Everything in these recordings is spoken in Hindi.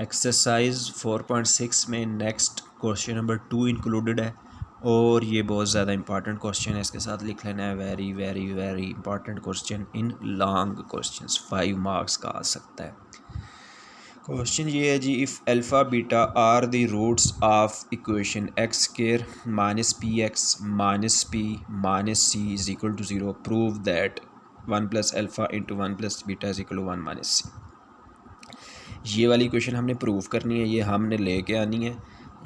एक्सरसाइज 4.6 में नेक्स्ट क्वेश्चन नंबर 2 इंक्लूडेड है और ये बहुत ज़्यादा इंपॉर्टेंट क्वेश्चन है। इसके साथ लिख लेना है very very very important question in long questions, 5 marks का आ सकता है। क्वेश्चन ये है जी, if alpha beta are the roots of equation X square minus P X minus P minus C is equal to 0, prove that 1 plus alpha into 1 plus beta is equal to 1 minus C. ये वाली इक्वेशन हमने प्रूव करनी है, ये हमने लेके आनी है।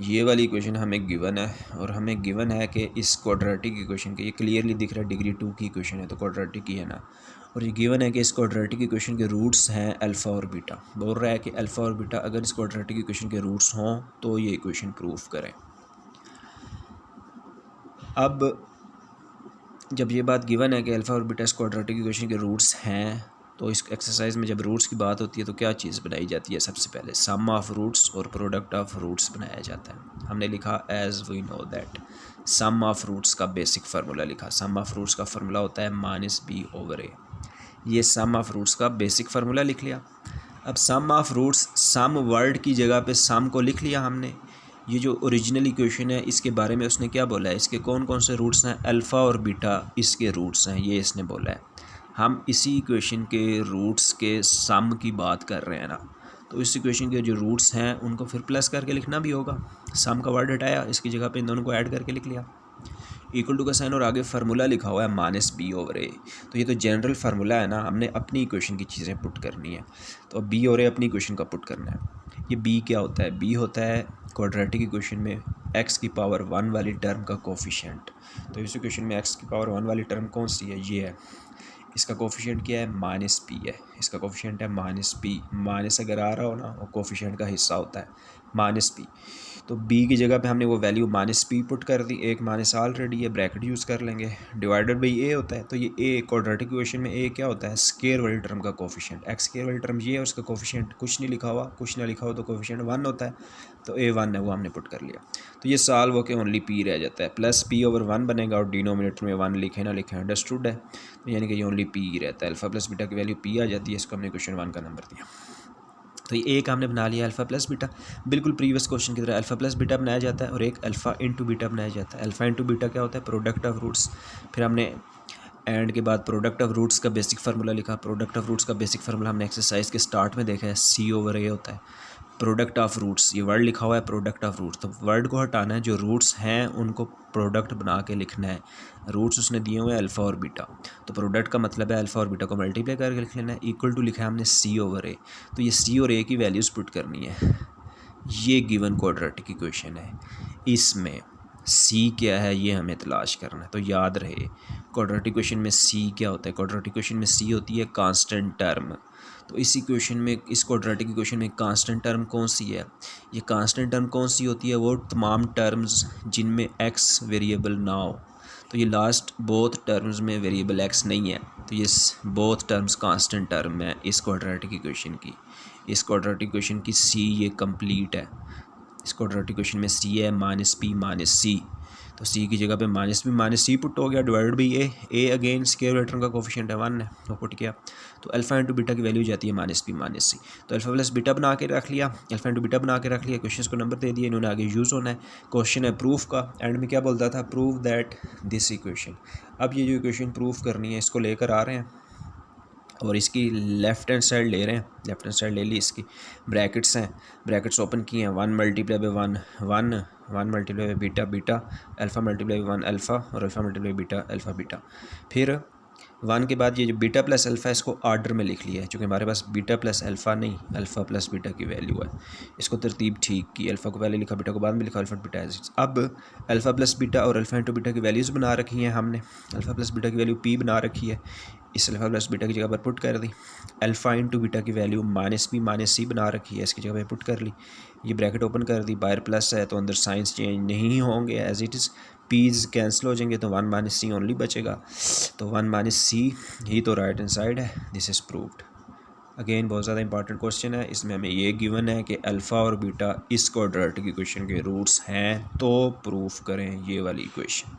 ये वाली इक्वेशन हमें गिवन है और हमें गिवन है कि इस क्वाड्रेटिक इक्वेशन के, ये क्लियरली दिख रहा है डिग्री 2 की इक्वेशन है तो क्वाड्रेटिक ही है ना, और ये गिवन है कि इस क्वाड्रेटिक इक्वेशन के रूट्स हैं अल्फ़ा और बीटा। बोल रहा है कि अल्फ़ा और बीटा अगर इस क्वाड्रेटिक इक्वेशन के रूट्स हों तो ये इक्वेशन प्रूफ करें। अब जब ये बात गिवन है कि अल्फ़ा और बीटा इस क्वाड्रेटिक इक्वेशन के रूट्स हैं, तो इस एक्सरसाइज में जब रूट्स की बात होती है तो क्या चीज़ बनाई जाती है? सबसे पहले सम ऑफ रूट्स और प्रोडक्ट ऑफ रूट्स बनाया जाता है। हमने लिखा as we know that sum of roots का बेसिक फार्मूला लिखा। सम ऑफ रूट्स का फार्मूला होता है माइनस बी ओवर ए। ये सम ऑफ रूट्स का बेसिक फार्मूला लिख लिया। अब sum of roots, sum word की जगह पे सम को लिख लिया हमने। ये जो ओरिजिनल इक्वेशन है इसके बारे में उसने क्या बोला है, इसके कौन कौन से रूट्स हैं, अल्फ़ा और बीटा इसके रूट्स हैं, ये इसने बोला है। हम इसी इक्वेशन के रूट्स के सम की बात कर रहे हैं ना, तो इस इक्वेशन के जो रूट्स हैं उनको फिर प्लस करके लिखना भी होगा। सम का वर्ड हटाया, इसकी जगह पे इन दोनों को ऐड करके लिख लिया। इक्वल टू का साइन और आगे फार्मूला लिखा हुआ है माइनस बी ओवर ए। तो ये तो जनरल फार्मूला है ना, हमने अपनी इक्वेशन की चीज़ें पुट करनी है। तो अब बी और ए अपनी इक्वेशन का पुट करना है। ये बी क्या होता है? बी होता है क्वाड्रेटिक इक्वेशन में एक्स की पावर 1 वाली टर्म का कोफिशिएंट। तो इस इक्वेशन में एक्स की पावर 1 वाली टर्म कौन सी है? ये है। इसका कोफिशिएंट क्या है? माइनस पी है। इसका कोफिशिएंट है माइनस पी। माइनस अगर आ रहा हो ना, वो कोफिशिएंट का हिस्सा होता है माइनस पी। तो बी की जगह पे हमने वो वैल्यू माइनस पी पुट कर दी। एक माइनस ऑलरेडी है, ब्रैकेट यूज़ कर लेंगे। डिवाइडेड बाई ए होता है, तो ये ए क्वाड्रेटिक इक्वेशन में ए क्या होता है? स्क्वायर वाली टर्म का कोफिशिएंट। एक्स स्क्वायर वाली टर्म ये है, उसका कोफिशिएंट कुछ नहीं लिखा हुआ, कुछ ना लिखा हो तो कोफिशिएंट 1 होता है। तो ए 1 है, वो हमने पुट कर लिया। तो ये सॉल्व होके ओनली पी रह जाता है। प्लस पी ओवर 1 बनेगा और डिनोमिनेटर में 1 लिखे ना लिखे अंडरस्टूड है, तो यानी कि ये ओनली पी ही रहता है। अल्फ़ा प्लस बीटा की वैल्यू पी आ जाती है। इसको हमने क्वेश्चन 1 का नंबर दिया। तो ये एक हमने बना लिया अल्फ़ा प्लस बीटा, बिल्कुल प्रीवियस क्वेश्चन की तरह। अल्फ़ा प्लस बीटा बनाया जाता है और एक अल्फ़ा इंटू बीटा बनाया जाता है। अल्फ़ा इंटू बीटा क्या होता है? Product of roots. फिर हमने एंड के बाद प्रोडक्ट ऑफ रूट्स का बेसिक फार्मूला लिखा। प्रोडक्ट ऑफ रूट्स का बेसिक फार्मूला हमने एक्सरसाइज के स्टार्ट में देखा है, सी ओवर ए होता है। प्रोडक्ट ऑफ रूट्स, ये वर्ड लिखा हुआ है प्रोडक्ट ऑफ रूट्स, तो वर्ड को हटाना है, जो रूट्स हैं उनको प्रोडक्ट बना के लिखना है। रूट्स उसने दिए हुए हैं अल्फ़ा और बीटा, तो प्रोडक्ट का मतलब है अल्फ़ा और बीटा को मल्टीप्लाई करके लिख लेना है। इक्वल टू लिखा है हमने सी ओवर ए, तो ये सी और ए की वैल्यूज़ पुट करनी है। ये गिवन क्वाड्रेटिक इक्वेशन है, इसमें सी क्या है ये हमें तलाश करना है। तो याद रहे क्वाड्रेटिक इक्वेशन में सी क्या होता है? क्वाड्रेटिक इक्वेशन में सी होती है कांस्टेंट टर्म। तो इस इक्वेशन में, इस क्वाड्रेटिक इक्वेशन में कांस्टेंट टर्म कौन सी है? ये कांस्टेंट टर्म कौन सी होती है? वो तमाम टर्म्स जिनमें एक्स वेरिएबल ना हो। तो ये लास्ट बोथ टर्म्स में वेरिएबल एक्स नहीं है, तो ये बोथ टर्म्स कांस्टेंट टर्म है इस क्वाड्रेटिक इक्वेशन की। इस क्वाड्रेटिक इक्वेशन की सी ये कंप्लीट है। इस क्वाड्रेटिक इक्वेशन में सी है माइनस पी माइनस सी, तो सी की जगह पे माइनस पी माइनस सी पुट हो गया, divided by A again square vector का कोफिशिएंट है 1 है, वो पुट किया। तो अल्फ़ा इंटू बीटा की वैल्यू जाती है माइनस पी माइनस सी। तो अल्फ़ा प्लस बीटा बना के रख लिया, अल्फ़ा इंटू बीटा बना के रख लिया। क्वेश्चन को नंबर दे दिए, इन्होंने आगे यूज़ होना है। क्वेश्चन है प्रूफ का, एंड में क्या बोलता था? Prove that this equation. अब ये जो इक्वेशन प्रूफ करनी है इसको लेकर आ रहे हैं और इसकी लेफ़्ट हैंड साइड ले रहे हैं। लेफ़्ट हैंड साइड ले ली, इसकी ब्रैकेट्स हैं, ब्रैकेट्स ओपन किए हैं। 1 multiply by 1 1, 1 multiply by beta beta, alpha multiply by 1 alpha और alpha multiply by beta alpha beta. फिर 1 के बाद ये जो बीटा प्लस अल्फ़ा है इसको ऑर्डर में लिख लिया है, क्योंकि हमारे पास बीटा प्लस अल्फ़ा नहीं अल्फ़ा प्लस बीटा की वैल्यू है। इसको तरतीब ठीक की, अल्फ़ा को पहले लिखा, बीटा को बाद में लिखा, अल्फ़ा बीटा एज। अब अल्फ़ा प्लस बीटा और अल्फ़ा इंटू बीटा की वैल्यूज़ बना रखी हैं हमने। अल्फ़ा प्लस बीटा की वैल्यू पी बना रखी है, इस अल्फ़ा प्लस बीटा की जगह पर पुट कर दी। अल्फ़ा इंटू बीटा की वैल्यू माइनस पी माइनस सी बना रखी है, इसकी जगह पर पुट कर ली। ये ब्रैकेट ओपन कर दी, बाहर प्लस है तो अंदर साइंस चेंज नहीं होंगे, एज इट इज़ पीज़ कैंसिल हो जाएंगे, तो 1 माइनस सी ओनली बचेगा। तो 1 माइनस सी ही तो राइट हैंड साइड है। This is proved. अगेन बहुत ज़्यादा इंपॉर्टेंट क्वेश्चन है, इसमें हमें ये गिवन है कि अल्फ़ा और बीटा इस क्वाड्रेटिक इक्वेशन के रूट्स हैं, तो प्रूफ करें ये वाली इक्वेशन।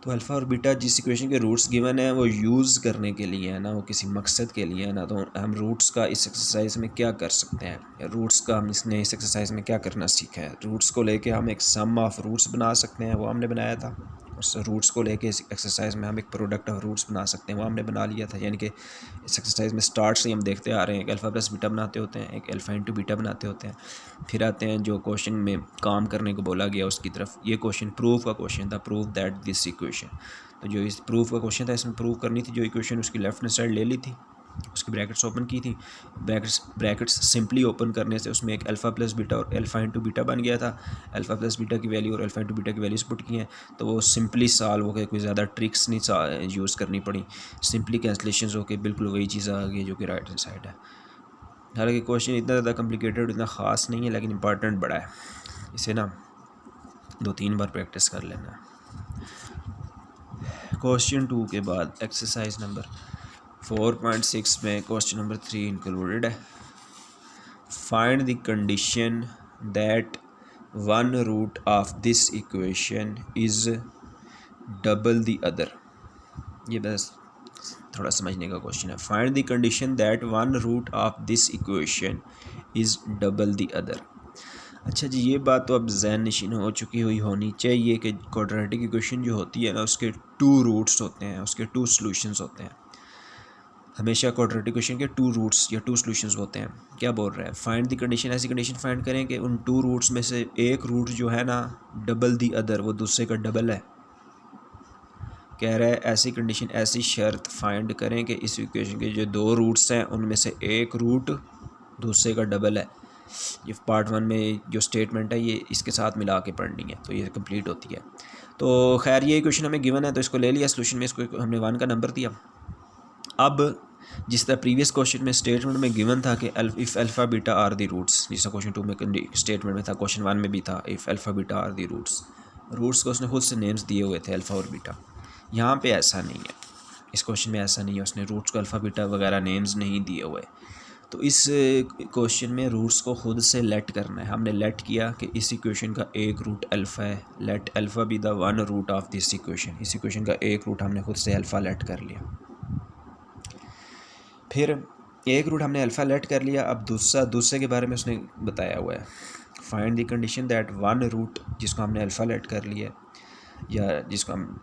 तो अल्फ़ा और बीटा जिस इक्वेशन के रूट्स गिवन है वो यूज़ करने के लिए है ना, वो किसी मकसद के लिए है ना, तो हम रूट्स का इस एक्सरसाइज में क्या कर सकते हैं, या रूट्स का हम इसने इस एक्सरसाइज में क्या करना सीखा है। रूट्स को लेके हम एक सम ऑफ रूट्स बना सकते हैं, वो हमने बनाया था। उस रूट्स को लेके इस एक्सरसाइज में हम एक प्रोडक्ट ऑफ रूट्स बना सकते हैं, वो हमने बना लिया था। यानी कि इस एक्सरसाइज में स्टार्ट से हम देखते आ रहे हैं, एक अल्फ़ा प्लस बीटा बनाते होते हैं, एक अल्फ़ा इंटू बीटा बनाते होते हैं, फिर आते हैं जो क्वेश्चन में काम करने को बोला गया उसकी तरफ। ये क्वेश्चन प्रूफ का क्वेश्चन था, प्रूव दैट दिस इक्वेशन। तो जो इस प्रूफ का क्वेश्चन था, इसमें प्रूव करनी थी जो इक्वेशन, उसकी लेफ्ट हैंड साइड ले ली थी, उसकी ब्रैकेट्स ओपन की थी। ब्रैकेट्स सिंपली ओपन करने से उसमें एक अल्फ़ा प्लस बीटा और अल्फ़ा इंटू बीटा बन गया था। अल्फ़ा प्लस बीटा की वैल्यू और अल्फ़ा इंटू बीटा की वैल्यूज पुट की हैं, तो वो सिंपली सॉल्व हो गए, कोई ज़्यादा ट्रिक्स नहीं यूज़ करनी पड़ी, सिंपली कैंसलेशन हो के बिल्कुल वही चीज़ आ गई जो कि राइट हैंड साइड है। हालांकि क्वेश्चन इतना ज़्यादा कॉम्प्लिकेटेड, इतना ख़ास नहीं है, लेकिन इंपॉर्टेंट बड़ा है। इसे ना 2-3 बार प्रैक्टिस कर लेना है। क्वेश्चन 2 के बाद एक्सरसाइज नंबर 4.6 में क्वेश्चन नंबर 3 इंक्लूडेड है। Find the condition that one root of this equation is double the other. ये बस थोड़ा समझने का क्वेश्चन है। Find the condition that one root of this equation is double the other. अच्छा जी, ये बात तो अब ज़हन नशीन हो चुकी हुई होनी चाहिए कि क्वाड्रेटिक इक्वेशन जो होती है ना, उसके 2 रूट्स होते हैं, उसके 2 सॉल्यूशंस होते हैं। हमेशा क्वाड्रेटिक इक्वेशन के 2 रूट्स या 2 सॉल्यूशंस होते हैं। क्या बोल रहा है, फाइंड द कंडीशन, ऐसी कंडीशन फाइंड करें कि उन 2 रूट्स में से एक रूट जो है ना डबल द अदर, वो दूसरे का डबल है। कह रहा है ऐसी कंडीशन, ऐसी शर्त फाइंड करें कि इस इक्वेशन के जो 2 रूट्स हैं उनमें से एक रूट दूसरे का डबल है। ये पार्ट 1 में जो स्टेटमेंट है ये इसके साथ मिला के पढ़नी है, तो ये कंप्लीट होती है। तो खैर ये क्वेश्चन हमें गिवन है, तो इसको ले लिया सोल्यूशन में, इसको हमने 1 का नंबर दिया। अब जिस तरह प्रीवियस क्वेश्चन में स्टेटमेंट में गिवन था कि if alpha beta are the roots, जिस क्वेश्चन 2 में स्टेटमेंट में था, क्वेश्चन 1 में भी था, if alpha beta are the roots को उसने खुद से नेम्स दिए हुए थे अल्फ़ा और बीटा। यहाँ पे ऐसा नहीं है, इस क्वेश्चन में ऐसा नहीं है, उसने रूट्स को अल्फ़ा बीटा वगैरह नेम्स नहीं दिए हुए। तो इस क्वेश्चन में रूट्स को खुद से लेट करना है। हमने लेट किया कि इस इक्वेशन का एक रूट अल्फ़ा है, let alpha be the one root of this equation. इस इक्वेशन का एक रूट हमने खुद से अल्फ़ा लेट कर लिया। फिर एक रूट हमने अल्फ़ा लेट कर लिया। अब दूसरे के बारे में उसने बताया हुआ है, find the condition that one root, जिसको हमने अल्फ़ा लेट कर लिया, या जिसको हम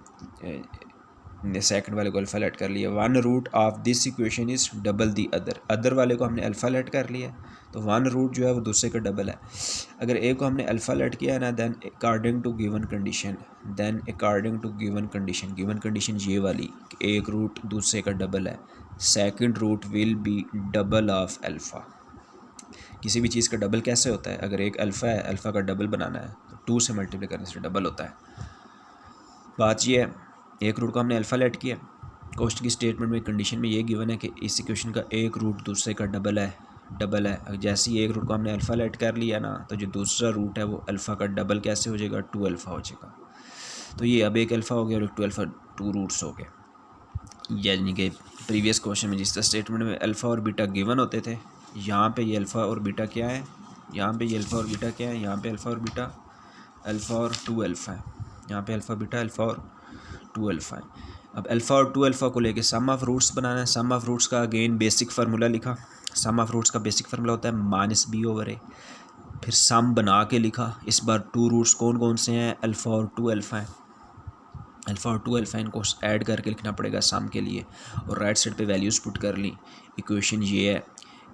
सेकंड वाले को अल्फ़ा लेट कर लिया, one root of this equation is double the other. Other वाले को हमने अल्फ़ा लेट कर लिया, तो वन रूट जो है वो दूसरे का डबल है। अगर एक को हमने अल्फ़ा लेट किया है ना, then according to given condition, given condition ये वाली कि एक रूट दूसरे का डबल है, second root will be double of alpha. किसी भी चीज़ का डबल कैसे होता है, अगर एक अल्फ़ा है, अल्फ़ा का डबल बनाना है तो 2 से मल्टीप्लाई करने से डबल होता है। बात ये है, एक रूट को हमने अल्फ़ा लेट किया, क्वेश्चन की स्टेटमेंट में कंडीशन में ये गिवन है कि इस इक्वेशन का एक रूट दूसरे का डबल है। जैसे ही एक रूट को हमने अल्फ़ा लेट कर लिया ना, तो जो दूसरा रूट है वो अल्फ़ा का डबल कैसे हो जाएगा, 2 अल्फ़ा हो जाएगा। तो ये अब एक अल्फ़ा हो गया और एक 2 अल्फ़ा, 2 रूट्स हो गए। यानी कि प्रीवियस क्वेश्चन में जिस तरह स्टेटमेंट में अल्फ़ा और बीटा गिवन होते थे, यहाँ पे ये अल्फ़ा और बीटा क्या है, यहाँ पे ये अल्फ़ा और बीटा क्या है, यहाँ पे अल्फ़ा और बीटा, अल्फ़ा और 2 अल्फ़ा है, यहाँ पे अल्फ़ा बीटा, अल्फ़ा और 2 अल्फ़ा है। अब अल्फ़ा और 2 अल्फ़ा को लेके सम ऑफ रूट्स बनाना है। सम ऑफ रूट्स का अगेन बेसिक फार्मूला लिखा। सम ऑफ रूट्स का बेसिक फार्मूला होता है -b/a। फिर सम बना के लिखा। इस बार 2 रूट्स कौन कौन से हैं, अल्फ़ा और 2 अल्फ़ा है। अल्फ़ा और 2 अल्फ़ा इनको ऐड करके लिखना पड़ेगा सम के लिए, और राइट साइड पे वैल्यूज़ पुट कर ली। इक्वेशन ये है,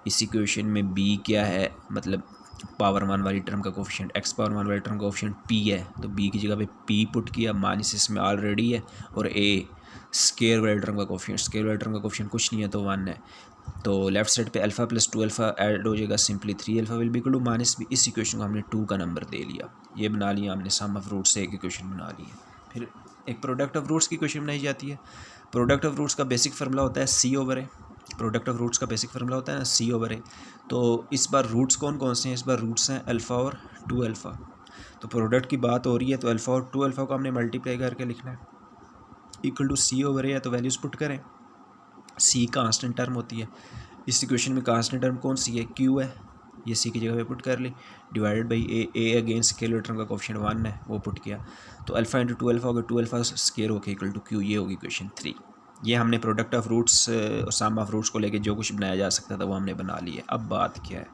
इस इक्वेशन में b क्या है, मतलब पावर 1 वाली टर्म का कोफिशिएंट, x पावर 1 वाली टर्म का कोफिशिएंट p है, तो b की जगह पे p पुट किया, माइनस इसमें ऑलरेडी है, और a स्केयर वाली टर्म का कोफिशिएंट, स्केयर वाली टर्म का कोफिशिएंट कुछ नहीं है तो 1 है। तो लेफ्ट साइड पे अल्फ़ा प्लस 2 अल्फ़ा ऐड हो जाएगा, simply 3 alpha will be equal to minus b। इस इक्वेशन को हमने 2 का नंबर दे लिया, ये बना लिया हमने, सम ऑफ रूट से एक इक्वेशन बना ली है। फिर एक प्रोडक्ट ऑफ रूट्स की इक्वेशन बनाई जाती है। प्रोडक्ट ऑफ रूट्स का बेसिक फार्मूला होता है c/a। प्रोडक्ट ऑफ रूट्स का बेसिक फार्मूला होता है ना c/a। तो इस बार रूट्स कौन कौन से हैं, इस बार रूट्स हैं अल्फ़ा और 2 अल्फ़ा। तो प्रोडक्ट की बात हो रही है, तो अल्फ़ा और 2 अल्फ़ा को हमने मल्टीप्लाई करके लिखना है, इक्वल टू c/a है, तो वैल्यूज़ पुट करें। c कांस्टेंट टर्म होती है, इस इक्वेशन में कांस्टेंट टर्म कौन सी है, q है, ये सी की जगह पे पुट कर ली, divided by A again scalar term का कोफिशिएंट 1 है वो पुट किया, तो अल्फ़ा इंटू 2 अल्फ़ा होगा, 2 अल्फ़ा स्केयर होकर इक्वल टू क्यू, ये होगी क्वेश्चन 3। ये हमने प्रोडक्ट ऑफ रूट्स और सम ऑफ रूट्स को लेके जो कुछ बनाया जा सकता था वो हमने बना लिया। अब बात क्या है,